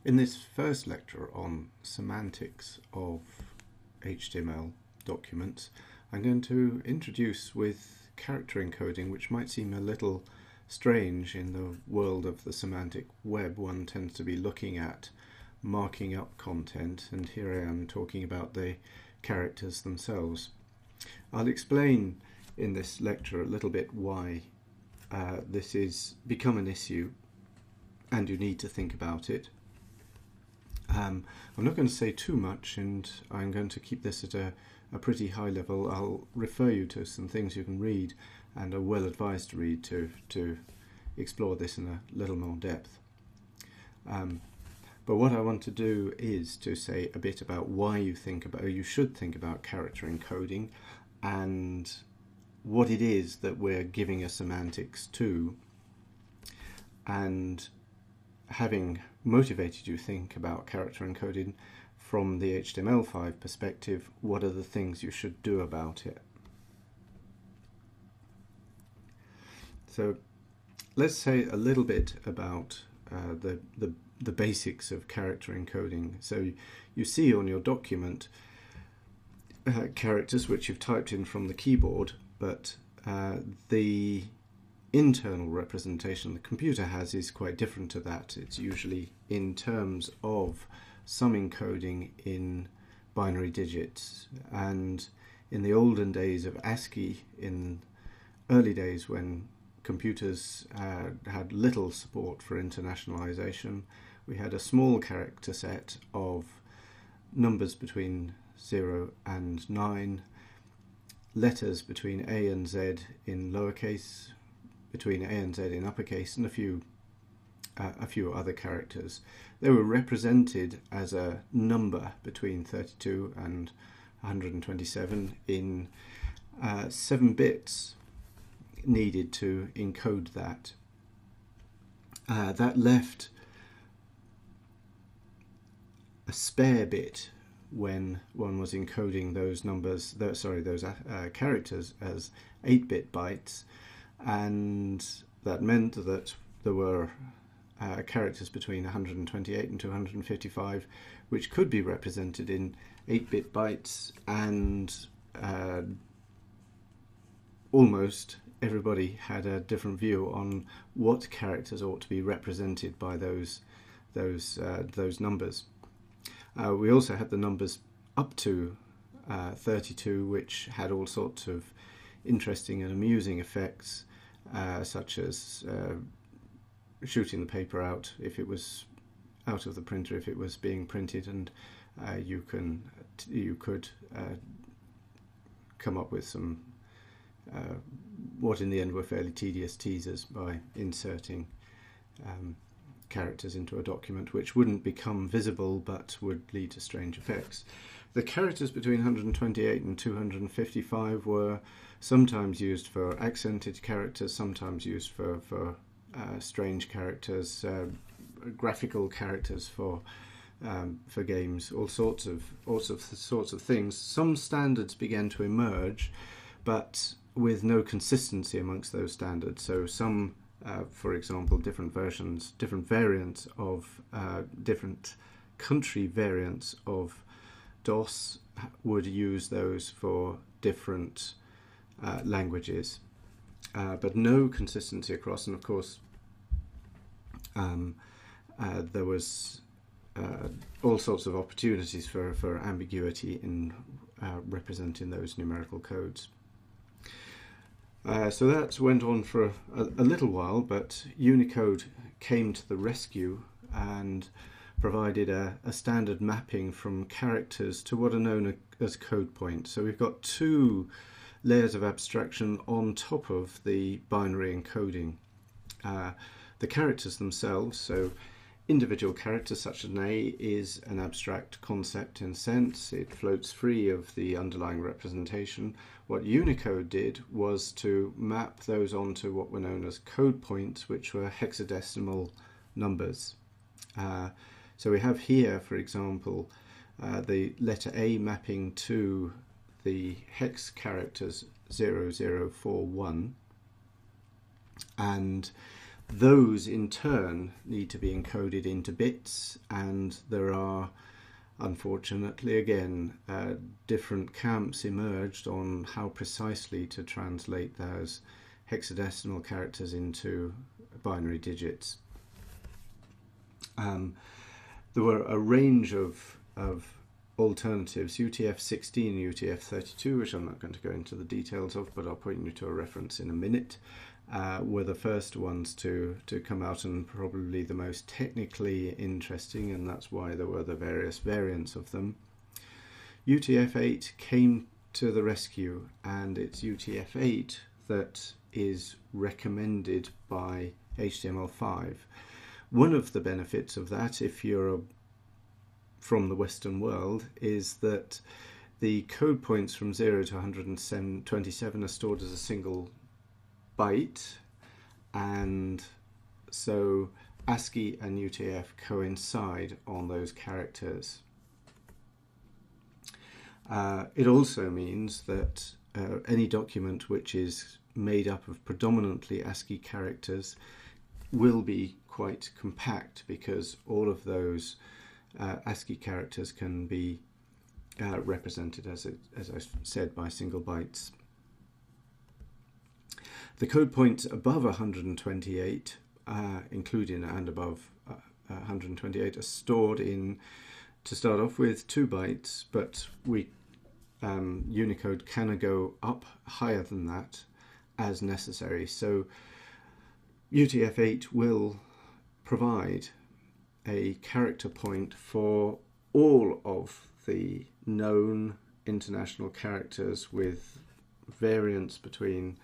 In this first lecture on semantics of HTML documents, I'm going to introduce with character encoding, which might seem a little strange in the world of the semantic web. One tends to be looking at marking up content, and here I am talking about the characters themselves. I'll explain in this lecture a little bit why this has become an issue and you need to think about it. I'm not going to say too much, and I'm going to keep this at a pretty high level. I'll refer you to some things you can read and are well advised to read to explore this in a little more depth. But what I want to do is to say a bit about why you should think about character encoding and what it is that we're giving a semantics to, and having motivated you think about character encoding from the HTML5 perspective, what are the things you should do about it? So let's say a little bit about the basics of character encoding. So you see on your document characters which you've typed in from the keyboard, but the internal representation the computer has is quite different to that. It's usually in terms of some encoding in binary digits, and in the olden days of ASCII, in early days when computers had little support for internationalization, we had a small character set of numbers between 0 and 9, letters between A and Z in lowercase, between A and Z in uppercase, and a few other characters. They were represented as a number between 32 and 127 in 7 bits needed to encode that. That left a spare bit when one was encoding those numbers, those characters as 8-bit bytes, and that meant that there were characters between 128 and 255 which could be represented in 8-bit bytes, and almost everybody had a different view on what characters ought to be represented by those numbers. We also had the numbers up to 32, which had all sorts of interesting and amusing effects, such as shooting the paper out if it was out of the printer, if it was being printed, and you could come up with some what in the end were fairly tedious teasers by inserting characters into a document which wouldn't become visible but would lead to strange effects. The characters between 128 and 255 were sometimes used for accented characters, sometimes used for strange characters, graphical characters for games, all sorts of things. Some standards began to emerge, but with no consistency amongst those standards. So some, for example, different variants of different country variants of DOS would use those for different languages, but no consistency across. And of course, there was all sorts of opportunities for ambiguity in representing those numerical codes. So that went on for a little while, but Unicode came to the rescue and provided a standard mapping from characters to what are known as code points. So we've got 2 layers of abstraction on top of the binary encoding. The characters themselves, so individual characters such as an A is an abstract concept in a sense. It floats free of the underlying representation. What Unicode did was to map those onto what were known as code points, which were hexadecimal numbers. So we have here, for example, the letter A mapping to the hex characters 0041, and those in turn need to be encoded into bits, and there are, unfortunately, again, different camps emerged on how precisely to translate those hexadecimal characters into binary digits. There were a range of alternatives, UTF-16 and UTF-32, which I'm not going to go into the details of, but I'll point you to a reference in a minute, were the first ones to come out, and probably the most technically interesting, and that's why there were the various variants of them. UTF-8 came to the rescue, and it's UTF-8 that is recommended by HTML5. One of the benefits of that, if you're from the Western world, is that the code points from 0 to 127 are stored as a single byte, and so ASCII and UTF coincide on those characters. It also means that any document which is made up of predominantly ASCII characters will be quite compact, because all of those ASCII characters can be represented, as I said, by single bytes. The code points above 128, including and above 128, are stored in, to start off with, 2 bytes, but Unicode can go up higher than that as necessary. So UTF-8 will provide a character point for all of the known international characters, with variance between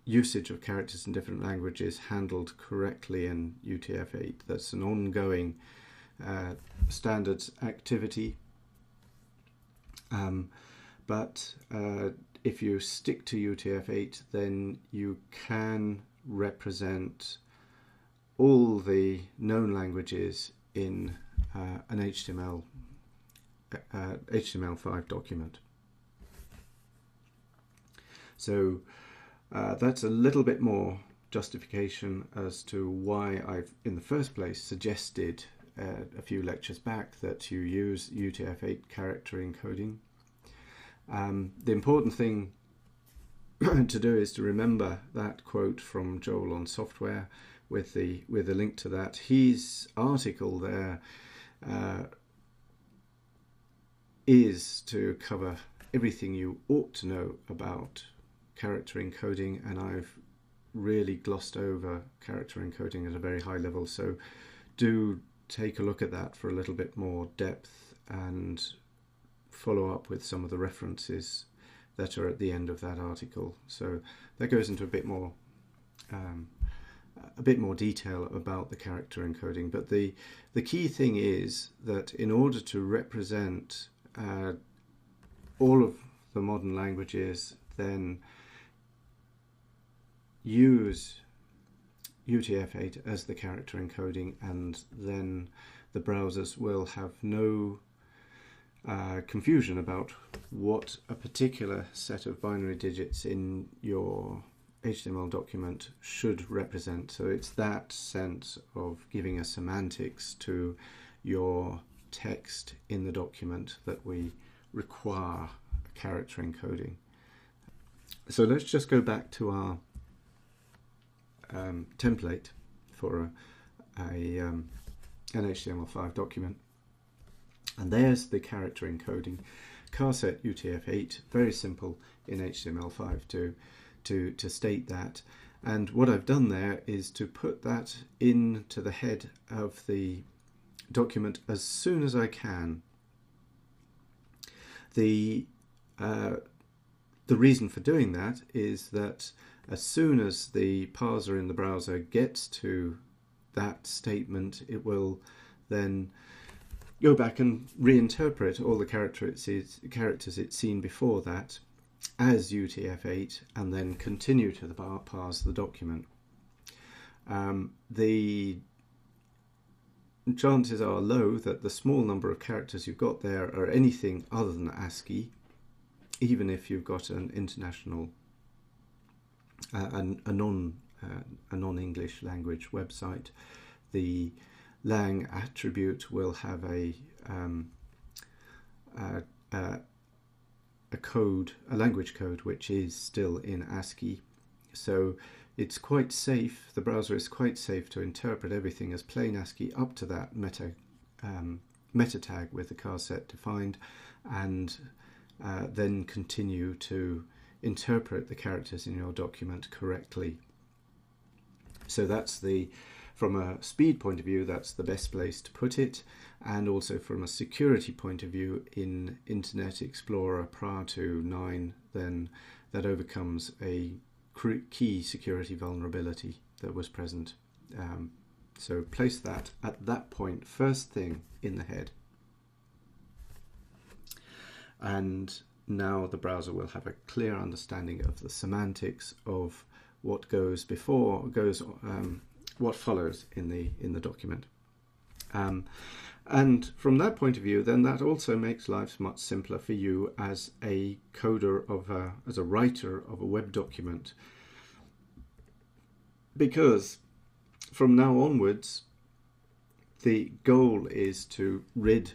usage of characters in different languages handled correctly in UTF-8. That's an ongoing standards activity. But if you stick to UTF-8, then you can represent all the known languages in an HTML5 document. So that's a little bit more justification as to why I've, in the first place, suggested a few lectures back that you use UTF-8 character encoding. The important thing to do is to remember that quote from Joel on Software with the link to that. His article there is to cover everything you ought to know about character encoding, and I've really glossed over character encoding at a very high level, so do take a look at that for a little bit more depth and follow up with some of the references that are at the end of that article. So that goes into a bit more detail about the character encoding. But the key thing is that in order to represent all of the modern languages, then use UTF-8 as the character encoding, and then the browsers will have no confusion about what a particular set of binary digits in your HTML document should represent. So it's that sense of giving a semantics to your text in the document that we require character encoding. So let's just go back to our template for an HTML5 document. And there's the character encoding. Charset UTF-8, very simple in HTML5 to state that. And what I've done there is to put that into the head of the document as soon as I can. The reason for doing that is that as soon as the parser in the browser gets to that statement, it will then go back and reinterpret all the characters it's seen before that as UTF-8, and then continue to parse the document. The chances are low that the small number of characters you've got there are anything other than ASCII, even if you've got an international a non-English language website, the lang attribute will have a code, a language code, which is still in ASCII. So it's quite safe, the browser is quite safe to interpret everything as plain ASCII up to that meta tag with the char set defined, and then continue to interpret the characters in your document correctly. So that's from a speed point of view, that's the best place to put it, and also from a security point of view in Internet Explorer prior to 9, then that overcomes a key security vulnerability that was present. So place that at that point, first thing in the head. And now the browser will have a clear understanding of the semantics of what goes before, what follows in the document. And from that point of view, then that also makes life much simpler for you as a coder as a writer of a web document, because from now onwards, the goal is to rid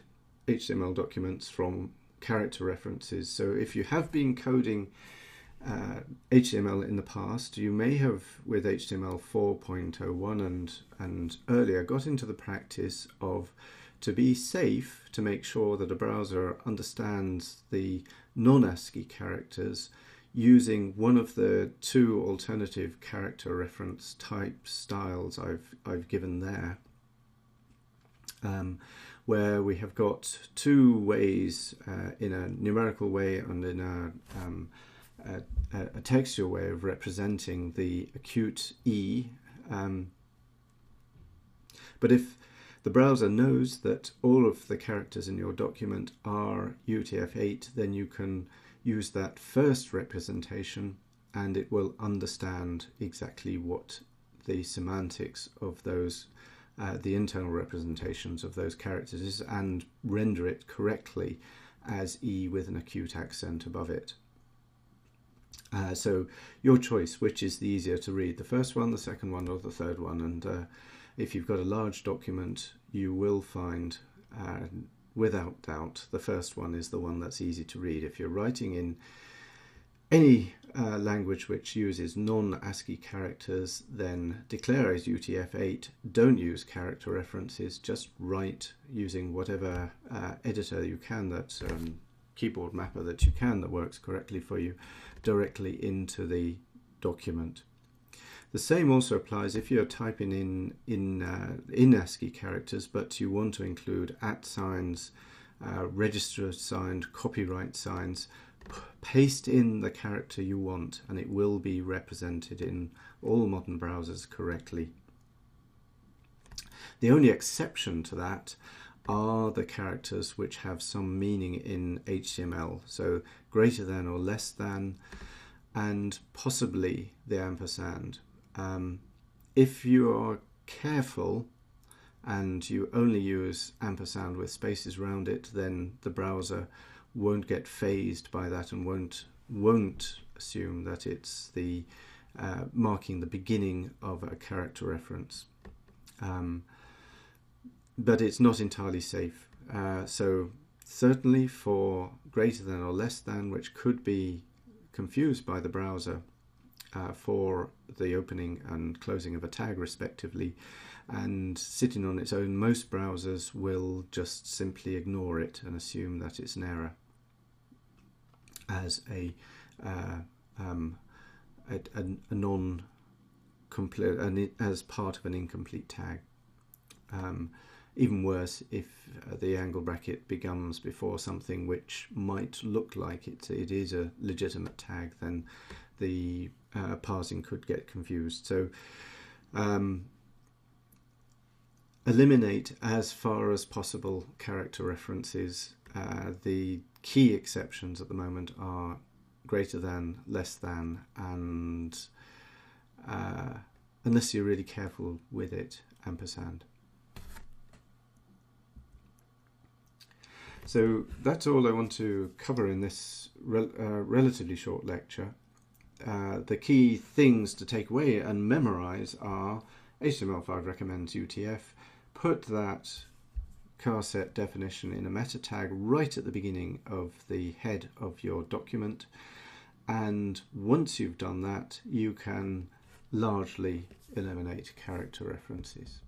HTML documents from character references. So if you have been coding HTML in the past, you may have, with HTML 4.01 and earlier, got into the practice of, to be safe, to make sure that a browser understands the non-ASCII characters, using one of the two alternative character reference type styles I've given there, where we have got two ways, in a numerical way and in a textual way of representing the acute E. But if the browser knows that all of the characters in your document are UTF-8, then you can use that first representation and it will understand exactly what the semantics of those, the internal representations of those characters is, and render it correctly as E with an acute accent above it. So your choice, which is the easier to read, the first one, the second one, or the third one. And if you've got a large document, you will find, without doubt, the first one is the one that's easy to read. If you're writing in any language which uses non-ASCII characters, then declare as UTF-8, don't use character references, just write using whatever editor you can, that keyboard mapper that you can that works correctly for you, directly into the document. The same also applies if you're typing in ASCII characters, but you want to include @ signs, register signed, copyright signs. Paste in the character you want and it will be represented in all modern browsers correctly. The only exception to that are the characters which have some meaning in HTML, so greater than or less than, and possibly the ampersand. If you are careful and you only use ampersand with spaces around it, then the browser won't get phased by that and won't assume that it's the marking the beginning of a character reference. But it's not entirely safe. So certainly for greater than or less than, which could be confused by the browser for the opening and closing of a tag respectively, and sitting on its own, most browsers will just simply ignore it and assume that it's an error as a non-complete, as part of an incomplete tag. Even worse, if the angle bracket becomes before something which might look like it is a legitimate tag, then the parsing could get confused. So eliminate as far as possible character references. The key exceptions at the moment are greater than, less than, and unless you're really careful with it, ampersand. So that's all I want to cover in this relatively short lecture. the key things to take away and memorize are HTML5 recommends UTF. Put that car set definition in a meta tag right at the beginning of the head of your document, and once you've done that, you can largely eliminate character references.